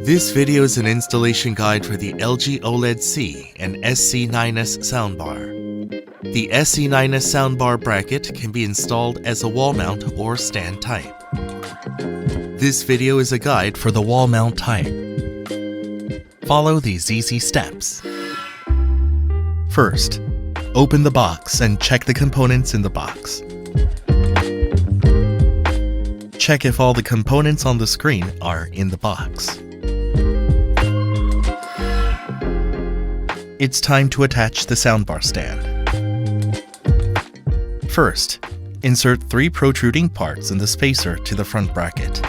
This video is an installation guide for the LG OLED C and SC9S soundbar. The SC9S soundbar bracket can be installed as a wall mount or stand type. This video is a guide for the wall mount type. Follow these easy steps. First, open the box and check the components in the box. Check if all the components on the screen are in the box. It's time to attach the soundbar stand. First, insert 3 protruding parts in the spacer to the front bracket.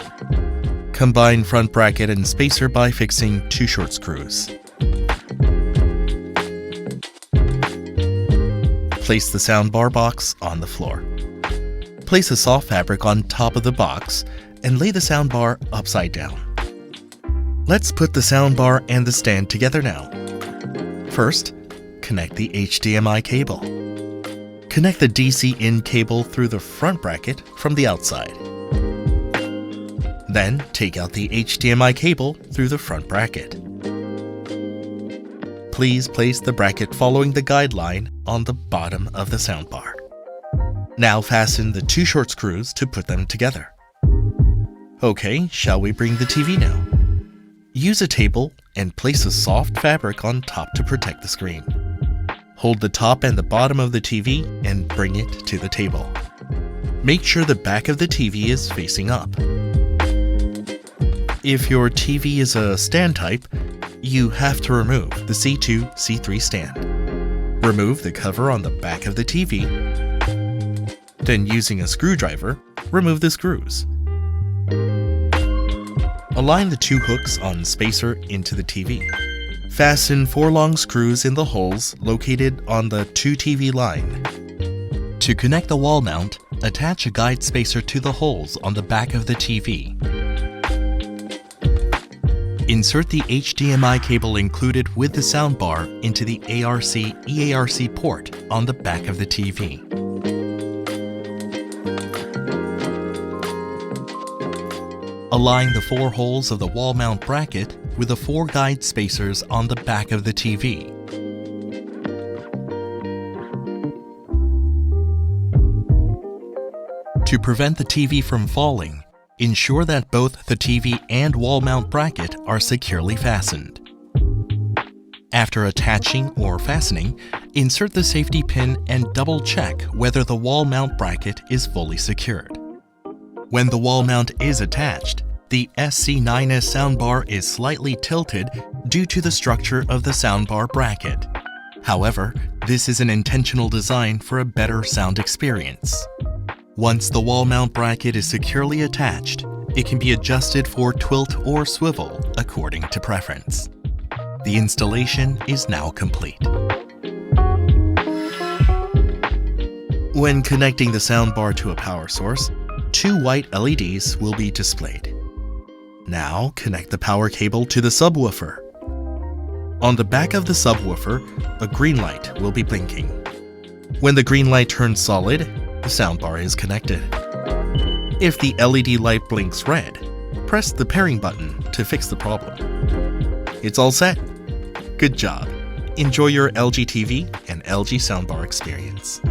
Combine front bracket and spacer by fixing 2 short screws. Place the soundbar box on the floor. Place a soft fabric on top of the box and lay the soundbar upside down. Let's put the soundbar and the stand together now. First, connect the HDMI cable. Connect the DC in cable through the front bracket from the outside. Then, take out the HDMI cable through the front bracket. Please place the bracket following the guideline on the bottom of the soundbar. Now fasten the 2 short screws to put them together. Okay, shall we bring the TV now? Use a table and place a soft fabric on top to protect the screen. Hold the top and the bottom of the TV and bring it to the table. Make sure the back of the TV is facing up. If your TV is a stand type, you have to remove the C2, C3 stand. Remove the cover on the back of the TV. Then, using a screwdriver, remove the screws. Align the 2 hooks on spacer into the TV. Fasten 4 long screws in the holes located on the 2 TV line. To connect the wall mount, attach a guide spacer to the holes on the back of the TV. Insert the HDMI cable included with the soundbar into the ARC/EARC port on the back of the TV. Align the 4 holes of the wall mount bracket with the 4 guide spacers on the back of the TV. To prevent the TV from falling, ensure that both the TV and wall mount bracket are securely fastened. After attaching or fastening, insert the safety pin and double check whether the wall mount bracket is fully secured. When the wall mount is attached, the SC9S soundbar is slightly tilted due to the structure of the soundbar bracket. However, this is an intentional design for a better sound experience. Once the wall mount bracket is securely attached, it can be adjusted for tilt or swivel according to preference. The installation is now complete. When connecting the soundbar to a power source, 2 white LEDs will be displayed. Now connect the power cable to the subwoofer. On the back of the subwoofer, a green light will be blinking. When the green light turns solid, the soundbar is connected. If the LED light blinks red, press the pairing button to fix the problem. It's all set. Good job. Enjoy your LG TV and LG soundbar experience.